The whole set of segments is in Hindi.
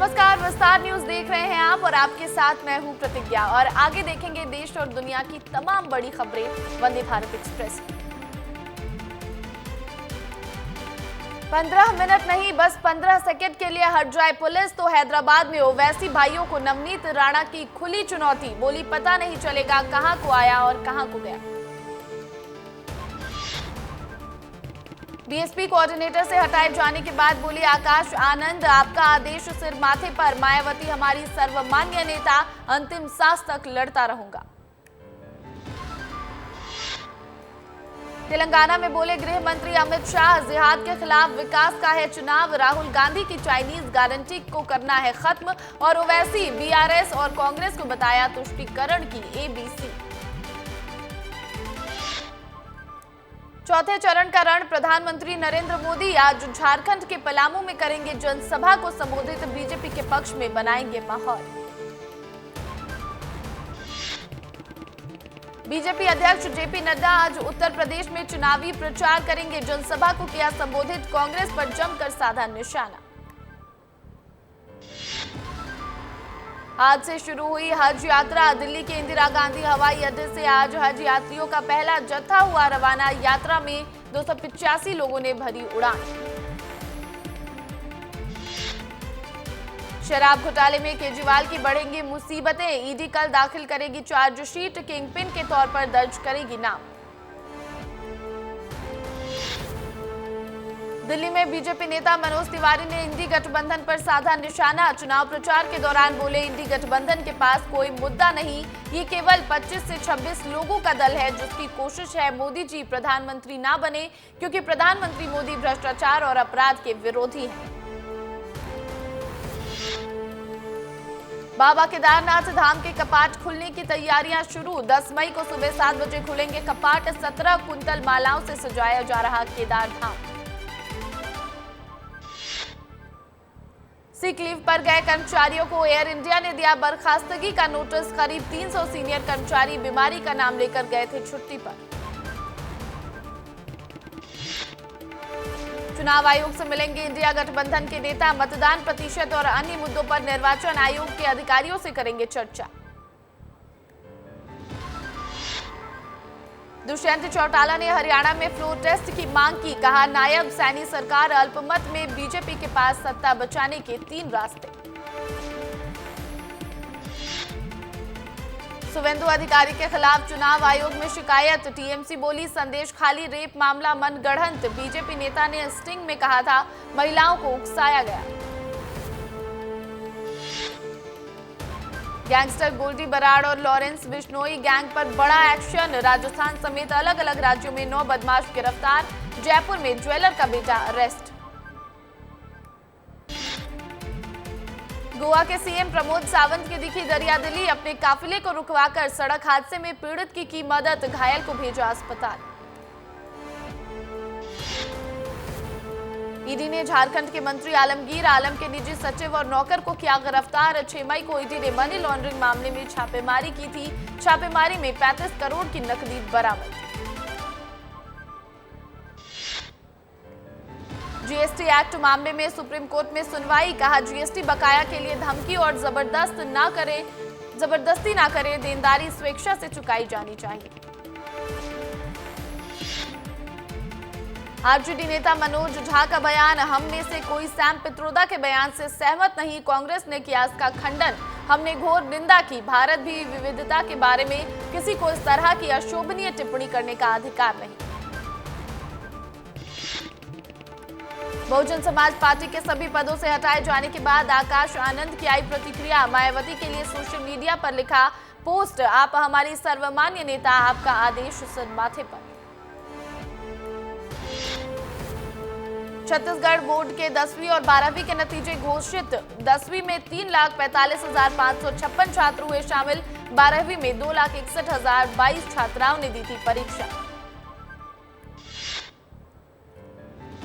नमस्कार, विस्तार न्यूज देख रहे हैं आप और आपके साथ मैं हूं प्रतिज्ञा। और आगे देखेंगे देश और दुनिया की तमाम बड़ी खबरें वंदे भारत एक्सप्रेस। 15 मिनट नहीं, बस 15 सेकंड के लिए हट जाए पुलिस तो हैदराबाद में ओवैसी भाइयों को नवनीत राणा की खुली चुनौती। बोली पता नहीं चलेगा कहां को आया और कहां को गया। बीएसपी कोऑर्डिनेटर से हटाए जाने के बाद बोली आकाश आनंद, आपका आदेश सिर माथे पर, मायावती हमारी सर्वमान्य नेता, अंतिम सांस तक लड़ता रहूंगा। तेलंगाना में बोले गृह मंत्री अमित शाह, जिहाद के खिलाफ विकास का है चुनाव, राहुल गांधी की चाइनीज गारंटी को करना है खत्म। और ओवैसी बीआरएस और कांग्रेस को बताया तुष्टीकरण की एबीसी। चौथे चरण का रण, प्रधानमंत्री नरेंद्र मोदी आज झारखंड के पलामू में करेंगे जनसभा को संबोधित, बीजेपी के पक्ष में बनाएंगे माहौल। बीजेपी अध्यक्ष जेपी नड्डा आज उत्तर प्रदेश में चुनावी प्रचार करेंगे, जनसभा को किया संबोधित, कांग्रेस पर जमकर साधा निशाना। आज से शुरू हुई हज यात्रा, दिल्ली के इंदिरा गांधी हवाई अड्डे से आज हज यात्रियों का पहला जत्था हुआ रवाना। यात्रा में 285 लोगों ने भरी उड़ान। शराब घोटाले में केजरीवाल की बढ़ेंगी मुसीबतें, ईडी कल दाखिल करेगी चार्जशीट, किंगपिन के तौर पर दर्ज करेगी नाम। दिल्ली में बीजेपी नेता मनोज तिवारी ने इंडी गठबंधन पर साधा निशाना, चुनाव प्रचार के दौरान बोले इंडी गठबंधन के पास कोई मुद्दा नहीं, ये केवल 25 से 26 लोगों का दल है जिसकी कोशिश है मोदी जी प्रधानमंत्री ना बने, क्योंकि प्रधानमंत्री मोदी भ्रष्टाचार और अपराध के विरोधी हैं। बाबा केदारनाथ धाम के कपाट खुलने की तैयारियां शुरू, 10 मई को सुबह 7 बजे खुलेंगे कपाट, 17 कुंतल मालाओं से सजाया जा रहा केदार धाम। सिक लीव पर गए कर्मचारियों को एयर इंडिया ने दिया बर्खास्तगी का नोटिस, करीब 300 सीनियर कर्मचारी बीमारी का नाम लेकर गए थे छुट्टी पर। चुनाव आयोग से मिलेंगे इंडिया गठबंधन के नेता, मतदान प्रतिशत और अन्य मुद्दों पर निर्वाचन आयोग के अधिकारियों से करेंगे चर्चा। दुष्यंत चौटाला ने हरियाणा में फ्लोर टेस्ट की मांग की, कहा नायब सैनी सरकार अल्पमत में, बीजेपी के पास सत्ता बचाने के 3 रास्ते। शुभेंदु अधिकारी के खिलाफ चुनाव आयोग में शिकायत, टीएमसी बोली संदेश खाली, रेप मामला मनगढ़ंत, बीजेपी नेता ने स्टिंग में कहा था महिलाओं को उकसाया गया। गैंगस्टर गोल्डी बराड़ और लॉरेंस बिश्नोई गैंग पर बड़ा एक्शन, राजस्थान समेत अलग अलग राज्यों में 9 बदमाश गिरफ्तार, जयपुर में ज्वेलर का बेटा अरेस्ट। गोवा के सीएम प्रमोद सावंत की दिखी दरियादिली, अपने काफिले को रुकवाकर सड़क हादसे में पीड़ित की मदद, घायल को भेजा अस्पताल। ईडी ने झारखंड के मंत्री आलमगीर आलम के निजी सचिव और नौकर को किया गिरफ्तार, 6 मई को ईडी ने मनी लॉन्ड्रिंग मामले में छापेमारी की थी, छापेमारी में 35 करोड़ की नकदी बरामद। जीएसटी एक्ट मामले में सुप्रीम कोर्ट में सुनवाई, कहा जीएसटी बकाया के लिए धमकी और जबरदस्ती ना करे, देनदारी स्वेच्छा से चुकाई जानी चाहिए। आरजेडी नेता मनोज झा का बयान, हम में से कोई सैम पित्रोदा के बयान से सहमत नहीं, कांग्रेस ने किया इसका खंडन, हमने घोर निंदा की, भारत भी विविधता के बारे में किसी को इस तरह की अशोभनीय टिप्पणी करने का अधिकार नहीं। बहुजन समाज पार्टी के सभी पदों से हटाए जाने के बाद आकाश आनंद की आई प्रतिक्रिया, मायावती के लिए सोशल मीडिया पर लिखा पोस्ट, आप हमारी सर्वमान्य नेता, आपका आदेश सिर माथे पर। छत्तीसगढ़ बोर्ड के 10वीं और 12वीं के नतीजे घोषित, 10वीं में 3,45,556 छात्र हुए शामिल, 12वीं में 2,61,022 छात्राओं ने दी थी परीक्षा।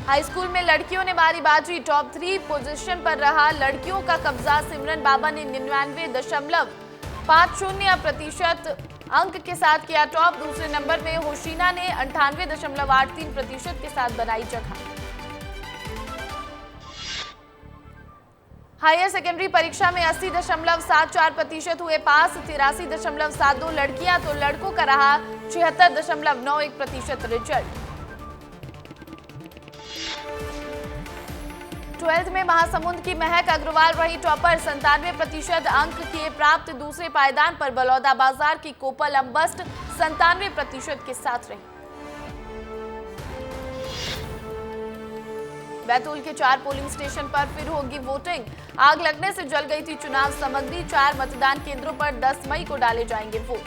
हाई स्कूल में लड़कियों ने मारी बाजी, टॉप 3 पोजीशन पर रहा लड़कियों का कब्जा, सिमरन बाबा ने 99.50% अंक के साथ किया टॉप, दूसरे नंबर में होशीना ने 98.83% के साथ बनाई जगह। हायर सेकेंडरी परीक्षा में 80.74% हुए पास, 83.72 लड़कियां तो लड़कों का रहा 76.91% रिजल्ट। 12th में महासमुंद की महक अग्रवाल रही टॉपर, 97% अंक किए प्राप्त। दूसरे पायदान पर बलौदा बाजार की कोपल अम्बस्ट 97% के साथ रही। बैतूल के 4 पोलिंग स्टेशन पर फिर होगी वोटिंग, आग लगने से जल गई थी चुनाव सामग्री। 4 मतदान केंद्रों पर 10 मई को डाले जाएंगे वोट।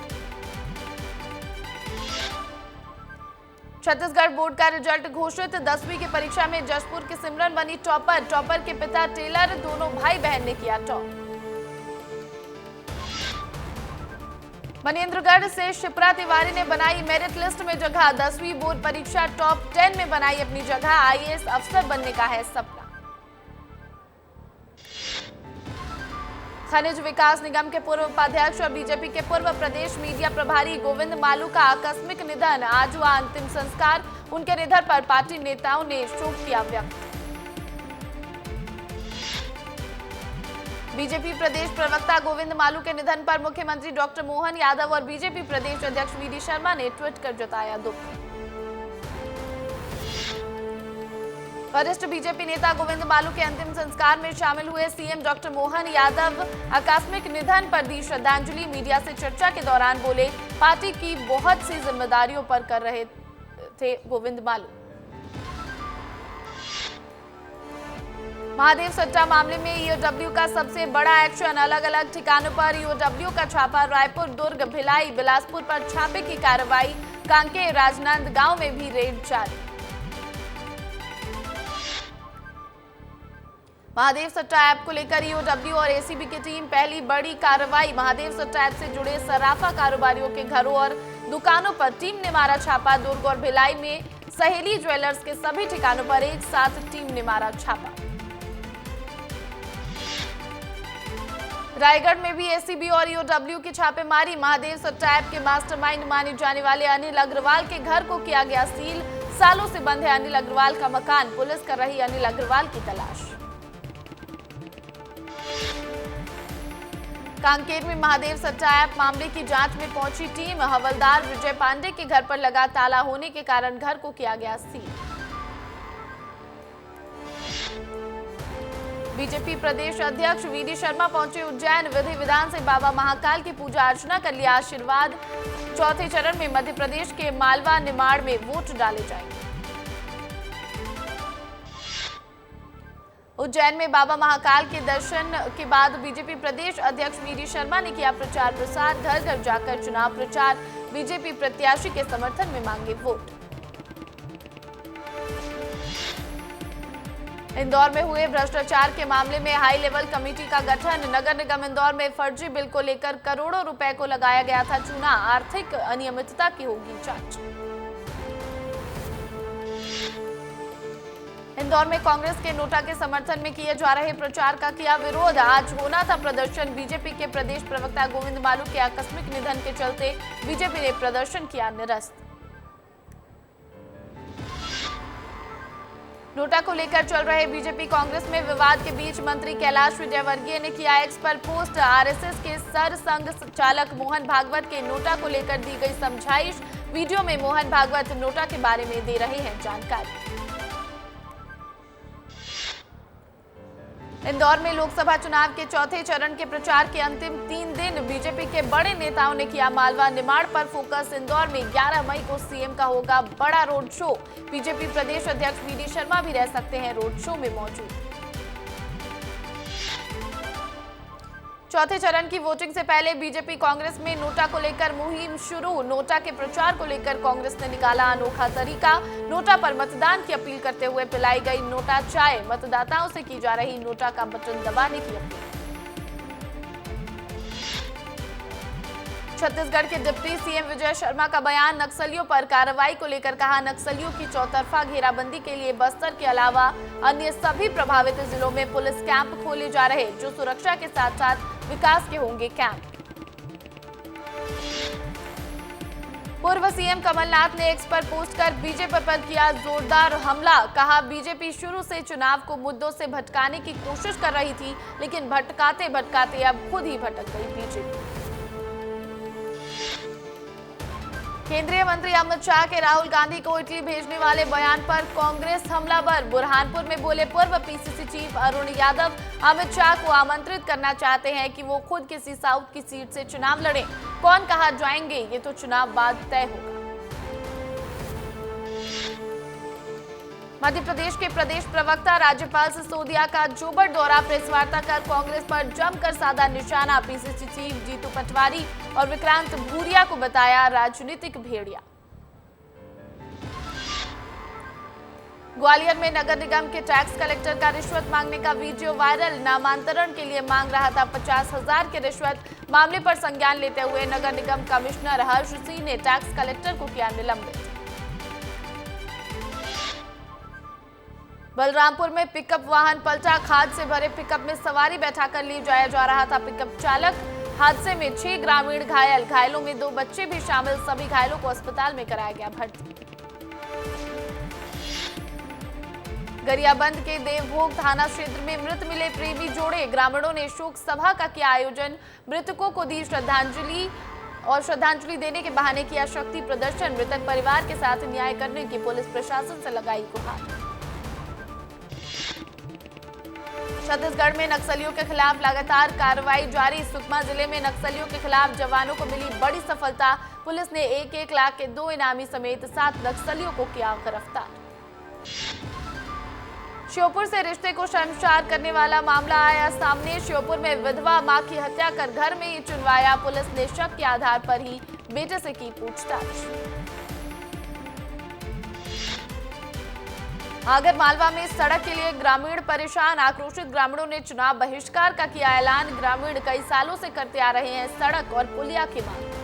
छत्तीसगढ़ बोर्ड का रिजल्ट घोषित, 10वीं की परीक्षा में जशपुर की सिमरन बनी टॉपर। टॉपर के पिता टेलर, दोनों भाई बहन ने किया टॉप। मनेन्द्रगढ़ से शिप्रा तिवारी ने बनाई मेरिट लिस्ट में जगह, 10वीं बोर्ड परीक्षा टॉप 10 में बनाई अपनी जगह। आईएएस अफसर बनने का है सपना। खनिज विकास निगम के पूर्व उपाध्यक्ष और बीजेपी के पूर्व प्रदेश मीडिया प्रभारी गोविंद मालू का आकस्मिक निधन, आज हुआ अंतिम संस्कार। उनके निधन पर पार्टी नेताओं ने शोक किया व्यक्त। बीजेपी प्रदेश प्रवक्ता गोविंद मालू के निधन पर मुख्यमंत्री डॉक्टर मोहन यादव और बीजेपी प्रदेश अध्यक्ष वीडी शर्मा ने ट्वीट कर जताया दुख। वरिष्ठ बीजेपी नेता गोविंद मालू के अंतिम संस्कार में शामिल हुए सीएम डॉक्टर मोहन यादव। आकस्मिक निधन पर दी श्रद्धांजलि। मीडिया से चर्चा के दौरान बोले, पार्टी की बहुत सी जिम्मेदारियों पर कर रहे थे गोविंद मालू। महादेव सट्टा मामले में ईओडब्ल्यू का सबसे बड़ा एक्शन, अलग अलग ठिकानों पर ईओडब्ल्यू का छापा। रायपुर, दुर्ग, भिलाई, बिलासपुर पर छापे की कार्रवाई। कांकेर, राजनांदगांव में भी रेड जारी। महादेव सट्टा ऐप को लेकर ईओडब्ल्यू और एसीबी की टीम पहली बड़ी कार्रवाई। महादेव सट्टा ऐप से जुड़े सराफा कारोबारियों के घरों और दुकानों पर टीम ने मारा छापा। दुर्ग और भिलाई में सहेली ज्वेलर्स के सभी ठिकानों पर एक साथ टीम ने मारा छापा। रायगढ़ में भी एसीबी और ईओडब्ल्यू की छापेमारी। महादेव सट्टा ऐप के मास्टरमाइंड माने जाने वाले अनिल अग्रवाल के घर को किया गया सील। सालों से बंद है अनिल अग्रवाल का मकान, पुलिस कर रही अनिल अग्रवाल की तलाश। कांकेर में महादेव सट्टा ऐप मामले की जांच में पहुंची टीम। हवलदार विजय पांडे के घर पर लगा ताला होने के कारण घर को किया गया सील। बीजेपी प्रदेश अध्यक्ष वीडी शर्मा पहुंचे उज्जैन। विधि विधान से बाबा महाकाल की पूजा अर्चना कर लिया आशीर्वाद। चौथे चरण में मध्य प्रदेश के मालवा, निमाड़ में वोट डाले जाएंगे। उज्जैन में बाबा महाकाल के दर्शन के बाद बीजेपी प्रदेश अध्यक्ष वीडी शर्मा ने किया प्रचार प्रसार। घर घर जाकर चुनाव प्रचार। बीजेपी प्रत्याशी के समर्थन में मांगे वोट। इंदौर में हुए भ्रष्टाचार के मामले में हाई लेवल कमेटी का गठन। नगर निगम इंदौर में फर्जी बिल को लेकर करोड़ों रुपए को लगाया गया था चूना। आर्थिक अनियमितता की होगी जांच। इंदौर में कांग्रेस के नोटा के समर्थन में किए जा रहे प्रचार का किया विरोध। आज होना था प्रदर्शन। बीजेपी के प्रदेश प्रवक्ता गोविंद मालू के आकस्मिक निधन के चलते बीजेपी ने प्रदर्शन किया निरस्त। नोटा को लेकर चल रहे बीजेपी कांग्रेस में विवाद के बीच मंत्री कैलाश विजयवर्गीय ने किया एक्स पर पोस्ट। आरएसएस के सर संघ चालक मोहन भागवत के नोटा को लेकर दी गई समझाइश। वीडियो में मोहन भागवत नोटा के बारे में दे रहे हैं जानकारी। इंदौर में लोकसभा चुनाव के चौथे चरण के प्रचार के अंतिम 3 दिन बीजेपी के बड़े नेताओं ने किया मालवा, निमाड़ पर फोकस। इंदौर में 11 मई को सीएम का होगा बड़ा रोड शो। बीजेपी प्रदेश अध्यक्ष वीडी शर्मा भी रह सकते हैं रोड शो में मौजूद। चौथे चरण की वोटिंग से पहले बीजेपी कांग्रेस में नोटा को लेकर मुहिम शुरू। नोटा के प्रचार को लेकर कांग्रेस ने निकाला अनोखा तरीका। नोटा पर मतदान की अपील करते हुए पिलाई गई नोटा चाय। मतदाताओं से की जा रही नोटा का बटन दबाने की अपील। छत्तीसगढ़ के डिप्टी सीएम विजय शर्मा का बयान। नक्सलियों पर कार्रवाई को लेकर कहा, नक्सलियों की चौतरफा घेराबंदी के लिए बस्तर के अलावा अन्य सभी प्रभावित जिलों में पुलिस कैंप खोले जा रहे, जो सुरक्षा के साथ साथ विकास के होंगे कैंप। पूर्व सीएम कमलनाथ ने एक्स पर पोस्ट कर बीजेपी पर किया जोरदार हमला। कहा, बीजेपी शुरू से चुनाव को मुद्दों से भटकाने की कोशिश कर रही थी, लेकिन भटकाते भटकाते अब खुद ही भटक गई बीजेपी। केंद्रीय मंत्री अमित शाह के राहुल गांधी को इटली भेजने वाले बयान पर कांग्रेस हमलावर। बुरहानपुर में बोले पूर्व पीसीसी चीफ अरुण यादव, अमित शाह को आमंत्रित करना चाहते हैं कि वो खुद किसी साउथ की सीट से चुनाव लड़ें। कौन कहां जाएंगे ये तो चुनाव बाद तय होगा। मध्य प्रदेश के प्रदेश प्रवक्ता राज्यपाल सिसोदिया का जोबड़ दौरा। प्रेस वार्ता कर कांग्रेस पर जमकर साधा निशाना। पीसीसी चीफ जीतू पटवारी और विक्रांत भूरिया को बताया राजनीतिक भेड़िया। ग्वालियर में नगर निगम के टैक्स कलेक्टर का रिश्वत मांगने का वीडियो वायरल। नामांतरण के लिए मांग रहा था 50,000 की रिश्वत। मामले पर संज्ञान लेते हुए नगर निगम कमिश्नर हर्ष सिंह ने टैक्स कलेक्टर को किया निलंबित। बलरामपुर में पिकअप वाहन पलटा। खाद से भरे पिकअप में सवारी बैठाकर ले जाया जा रहा था पिकअप चालक। हादसे में 6 ग्रामीण घायल, घायलों में 2 बच्चे भी शामिल। सभी घायलों को अस्पताल में कराया गया भर्ती। गरियाबंद के देवभोग थाना क्षेत्र में मृत मिले प्रेमी जोड़े। ग्रामीणों ने शोक सभा का किया आयोजन। मृतकों को दी श्रद्धांजलि और श्रद्धांजलि देने के बहाने किया शक्ति प्रदर्शन। मृतक परिवार के साथ न्याय करने की पुलिस प्रशासन से लगाई गुहार। छत्तीसगढ़ में नक्सलियों के खिलाफ लगातार कार्रवाई जारी। सुकमा जिले में नक्सलियों के खिलाफ जवानों को मिली बड़ी सफलता। पुलिस ने 1-1 लाख के 2 इनामी समेत 7 नक्सलियों को किया गिरफ्तार। श्योपुर से रिश्ते को शर्मसार करने वाला मामला आया सामने। श्योपुर में विधवा मां की हत्या कर घर में ही चुनवाया। पुलिस ने शक के आधार पर ही बेटे से की पूछताछ। आगर मालवा में सड़क के लिए ग्रामीण परेशान। आक्रोशित ग्रामीणों ने चुनाव बहिष्कार का किया ऐलान। ग्रामीण कई सालों से करते आ रहे हैं सड़क और पुलिया की मांग।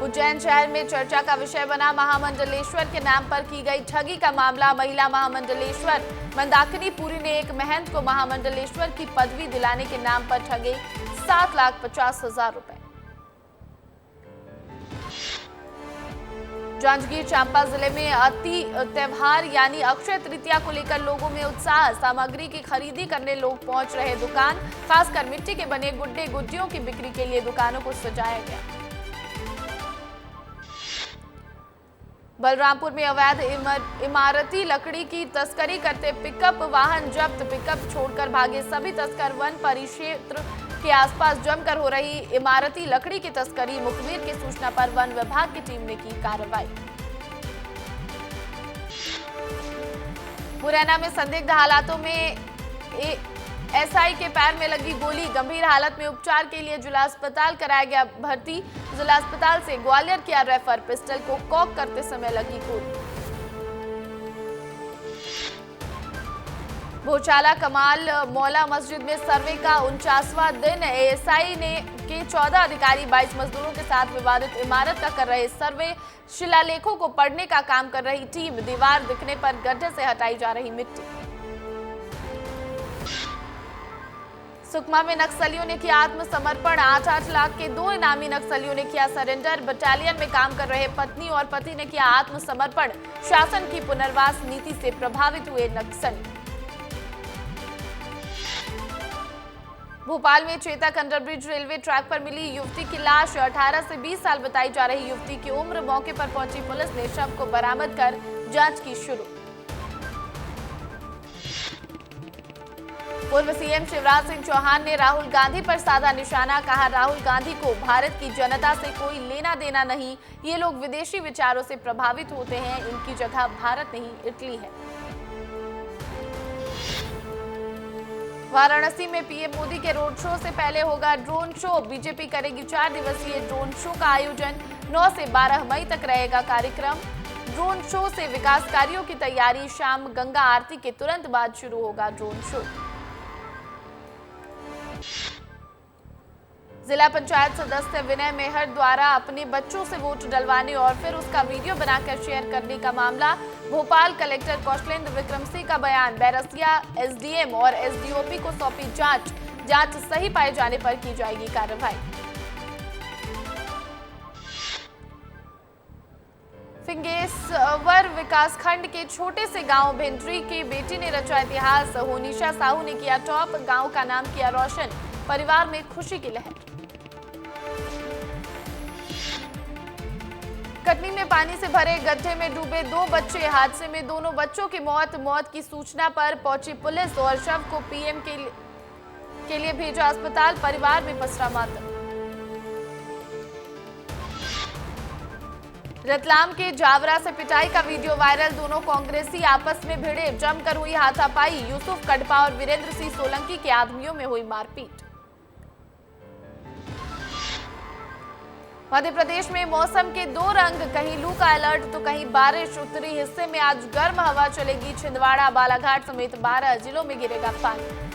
उज्जैन शहर में चर्चा का विषय बना महामंडलेश्वर के नाम पर की गई ठगी का मामला। महिला महामंडलेश्वर मंदाकिनी पुरी ने एक महंत को महामंडलेश्वर की पदवी दिलाने के नाम पर ठगे 7,50,000 रुपए। जांजगीर चांपा जिले में अति त्योहार यानी अक्षय तृतीया को लेकर लोगों में उत्साह। सामग्री की खरीदी करने लोग पहुंच रहे दुकान। खासकर मिट्टी के बने गुड्डे गुड्डियों की बिक्री के लिए दुकानों को सजाया गया। बलरामपुर में अवैध इमारती लकड़ी की तस्करी करते पिकअप वाहन जब्त। पिकअप छोड़कर भागे सभी तस्कर। वन परिक्षेत्र के आसपास जमकर हो रही इमारती लकड़ी की तस्करी। मुखबिर की सूचना पर वन विभाग की टीम ने की कार्रवाई। मुरैना में संदिग्ध हालातों में एसआई के पैर में लगी गोली। गंभीर हालत में उपचार के लिए जिला अस्पताल कराया गया भर्ती। जिला अस्पताल से ग्वालियर किया रेफर। पिस्टल को कॉक करते समय लगी गोली। भोचाला कमाल मौला मस्जिद में सर्वे का 49वां दिन। एएसआई के 14 अधिकारी 22 मजदूरों के साथ विवादित इमारत का कर रहे सर्वे। शिलालेखों को पढ़ने का काम कर रही टीम। दीवार दिखने पर गड्ढे से हटाई जा रही मिट्टी। सुकमा में नक्सलियों ने किया आत्मसमर्पण। 8-8 लाख के 2 इनामी नक्सलियों ने किया सरेंडर। बटालियन में काम कर रहे पत्नी और पति ने किया आत्मसमर्पण। शासन की पुनर्वास नीति से प्रभावित हुए नक्सली। भोपाल में चेतक अंडरब्रिज रेलवे ट्रैक पर मिली युवती की लाश। 18 से 20 साल बताई जा रही युवती की उम्र। मौके पर पहुंची पुलिस ने शव को बरामद कर जांच की शुरू। पूर्व सीएम शिवराज सिंह चौहान ने राहुल गांधी पर साधा निशाना। कहा, राहुल गांधी को भारत की जनता से कोई लेना देना नहीं। ये लोग विदेशी विचारों से प्रभावित होते हैं। इनकी जगह भारत नहीं इटली है। वाराणसी में पीएम मोदी के रोड शो से पहले होगा ड्रोन शो। बीजेपी करेगी 4 दिवसीय ड्रोन शो का आयोजन। 9 से 12 मई तक रहेगा कार्यक्रम। ड्रोन शो से विकास कार्यों की तैयारी। शाम गंगा आरती के तुरंत बाद शुरू होगा ड्रोन शो। जिला पंचायत सदस्य विनय मेहर द्वारा अपने बच्चों से वोट डलवाने और फिर उसका वीडियो बनाकर शेयर करने का मामला। भोपाल कलेक्टर कौशलेंद्र विक्रम सिंह का बयान। बैरसिया एसडीएम और एसडीओपी को सौंपी जांच। जांच सही पाए जाने पर की जाएगी कार्रवाई। फिंगेश्वर विकासखंड के छोटे से गांव भिंडरी की बेटी ने रचा इतिहास। होनिशा साहू ने किया टॉप, गांव का नाम किया रोशन, परिवार में खुशी की लहर। कटनी में पानी से भरे गड्ढे में डूबे 2 बच्चे, हादसे में दोनों बच्चों की मौत की सूचना पर पहुंची पुलिस और शव को पीएम के लिए भेजा अस्पताल, परिवार में पसरा मातम। रतलाम के जावरा से पिटाई का वीडियो वायरल, दोनों कांग्रेसी आपस में भिड़े, जमकर हुई हाथापाई, यूसुफ कड़पा और वीरेंद्र सिंह सोलंकी के आदमियों में हुई मारपीट। मध्य प्रदेश में मौसम के 2 रंग, कहीं लू का अलर्ट तो कहीं बारिश। उत्तरी हिस्से में आज गर्म हवा चलेगी, छिंदवाड़ा बालाघाट समेत 12 जिलों में गिरेगा पानी।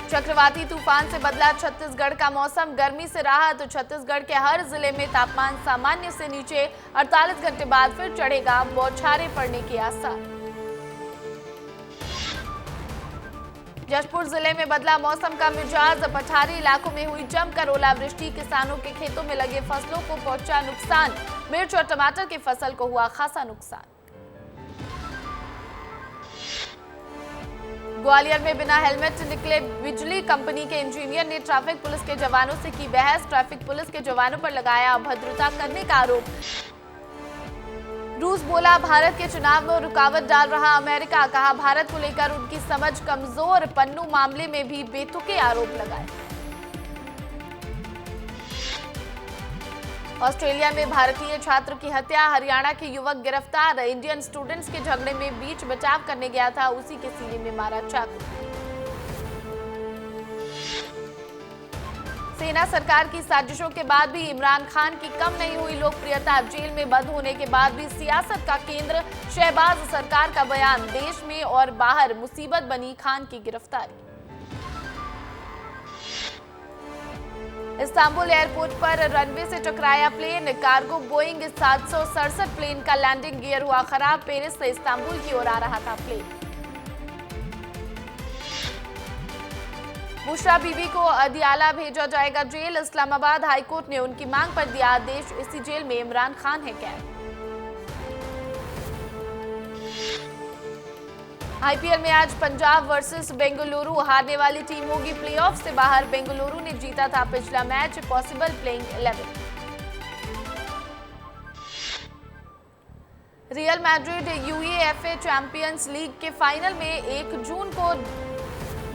चक्रवाती तूफान से बदला छत्तीसगढ़ का मौसम, गर्मी से राहत, तो छत्तीसगढ़ के हर जिले में तापमान सामान्य से नीचे, 48 घंटे बाद फिर चढ़ेगा, बौछारें पड़ने के आसार। जशपुर जिले में बदला मौसम का मिजाज, पठारी इलाकों में हुई जमकर ओलावृष्टि, किसानों के खेतों में लगे फसलों को पहुंचा नुकसान, मिर्च और टमाटर की फसल को हुआ खासा नुकसान। ग्वालियर में बिना हेलमेट निकले बिजली कंपनी के इंजीनियर ने ट्रैफिक पुलिस के जवानों से की बहस, ट्रैफिक पुलिस के जवानों पर लगाया अभद्रता करने का आरोप। रूस बोला भारत के चुनाव में रुकावट डाल रहा अमेरिका, कहा भारत को लेकर उनकी समझ कमजोर, पन्नू मामले में भी बेतुके आरोप लगाए। ऑस्ट्रेलिया में भारतीय छात्र की हत्या, हरियाणा के युवक गिरफ्तार, इंडियन स्टूडेंट्स के झगड़े में बीच बचाव करने गया था, उसी के सीने में मारा चाकू। सेना सरकार की साजिशों के बाद भी इमरान खान की कम नहीं हुई लोकप्रियता, जेल में बंद होने के बाद भी सियासत का केंद्र शहबाज सरकार का बयान, देश में और बाहर मुसीबत बनी खान की गिरफ्तारी। इस्तांबुल एयरपोर्ट पर रनवे से टकराया प्लेन, कार्गो बोइंग 767 प्लेन का लैंडिंग गियर हुआ खराब, पेरिस से इस्तांबुल की ओर आ रहा था प्लेन। बुशरा बीबी को अदियाला भेजा जाएगा जेल, इस्लामाबाद हाईकोर्ट ने उनकी मांग पर दिया आदेश, इसी जेल में इमरान खान है कैद। आईपीएल में आज पंजाब वर्सेस बेंगलुरु, हारने वाली टीम होगी प्लेऑफ से बाहर, बेंगलुरु ने जीता था पिछला match, possible playing 11। Real Madrid UEFA champions league के फाइनल में 1 जून को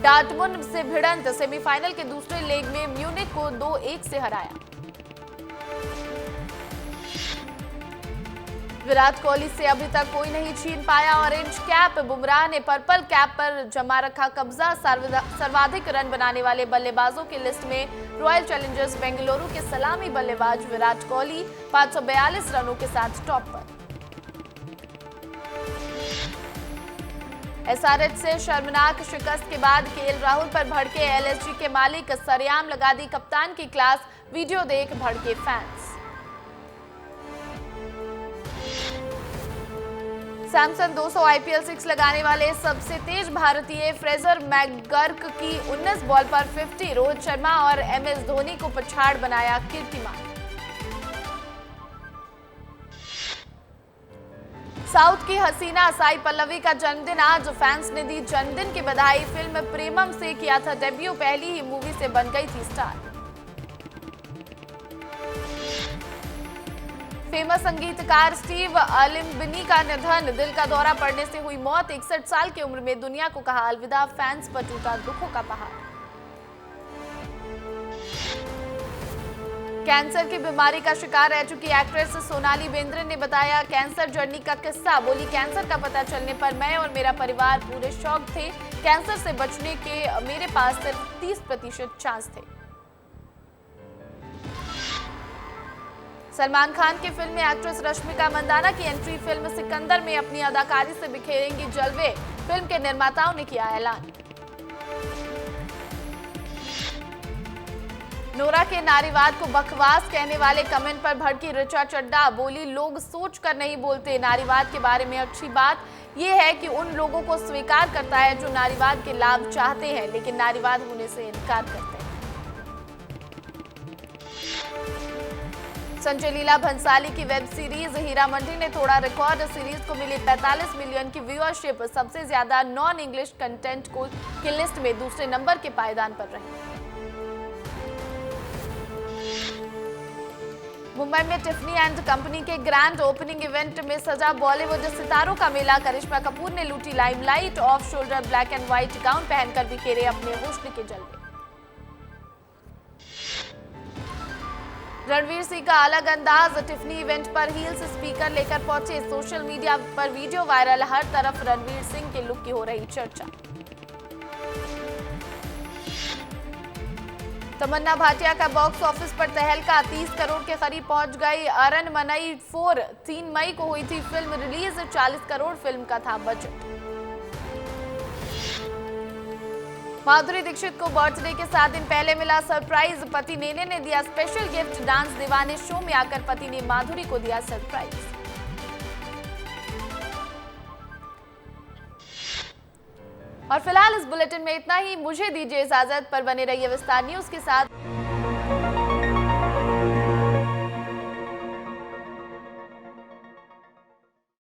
डॉर्टमुंड से भिड़ंत, सेमीफाइनल के दूसरे लेग में म्यूनिख को 2-1 से हराया। विराट कोहली से अभी तक कोई नहीं छीन पाया ऑरेंज कैप, बुमराह ने पर्पल कैप पर जमा रखा कब्जा, सर्वाधिक रन बनाने वाले बल्लेबाजों की लिस्ट में रॉयल चैलेंजर्स बेंगलुरु के सलामी बल्लेबाज विराट कोहली 542 रनों के साथ टॉप पर। एसआरएच से शर्मनाक शिकस्त के बाद केएल राहुल पर भड़के एलएसजी के मालिक, सरेआम लगा दी कप्तान की क्लास, वीडियो देख भड़के फैंस। सैमसन 200 आईपीएल 6 लगाने वाले सबसे तेज भारतीय फ्रेजर मैकगर्क की 19 बॉल पर 50, रोहित शर्मा और एमएस धोनी को पछाड़ बनाया कीर्तिमान। साउथ की हसीना साई पल्लवी का जन्मदिन आज, फैंस ने दी जन्मदिन की बधाई, फिल्म प्रेमम से किया था डेब्यू, पहली ही मूवी से बन गई थी स्टार। फेमस संगीतकार स्टीव अलिम्बिनी का निधन, दिल का दौरा पड़ने से हुई मौत, 61 साल की उम्र में दुनिया को कहा अलविदा, फैंस पर टूटा दुखों का पहाड़। कैंसर की बीमारी का शिकार रह चुकी एक्ट्रेस सोनाली बेंद्रे ने बताया कैंसर जर्नी का किस्सा, बोली कैंसर का पता चलने पर मैं और मेरा परिवार पूरे शॉक थे, कैंसर से बचने के मेरे पास सिर्फ 30% चांस थे। सलमान खान की फिल्म में एक्ट्रेस रश्मिका मंदाना की एंट्री, फिल्म सिकंदर में अपनी अदाकारी से बिखेरेंगी जलवे, फिल्म के निर्माताओं ने किया ऐलान। नोरा के नारीवाद को बकवास कहने वाले कमेंट पर भड़की ऋचा चड्ढा, बोली लोग सोच कर नहीं बोलते, नारीवाद के बारे में अच्छी बात यह है कि उन लोगों को स्वीकार करता है जो नारीवाद के लाभ चाहते हैं लेकिन नारीवाद होने से इनकार करते हैं। संजय लीला भंसाली की वेब सीरीज हीरा मंडी ने तोड़ा रिकॉर्ड। सीरीज को मिली 45 मिलियन की व्यूअरशिप, सबसे ज्यादा नॉन इंग्लिश कंटेंट की लिस्ट में दूसरे नंबर के पायदान पर रही। मुंबई में टिफनी एंड कंपनी के ग्रैंड ओपनिंग इवेंट में सजा बॉलीवुड सितारों का मेला। करिश्मा कपूर ने लूटी limelight, off shoulder black and white gown पहनकर बिखेरे अपने हुस्न के जलवे। रणवीर सिंह का अलग अंदाज, टिफनी इवेंट पर हील्स स्पीकर लेकर पहुंचे। सोशल मीडिया पर वीडियो वायरल, हर तरफ रणवीर सिंह के लुक की हो रही चर्चा। तमन्ना भाटिया का बॉक्स ऑफिस पर तहलका, 30 करोड़ के करीब पहुंच गई अरनमनई 4। 3 मई को हुई थी फिल्म रिलीज, 40 करोड़ फिल्म का था बजट। माधुरी दीक्षित को बर्थडे के 7 दिन पहले मिला सरप्राइज, पति नेने ने दिया स्पेशल गिफ्ट। डांस दीवाने शो में आकर पति ने माधुरी को दिया सरप्राइज। और फिलहाल इस बुलेटिन में इतना ही, मुझे दीजिए इजाजत, पर बने रहिए विस्तार न्यूज के साथ।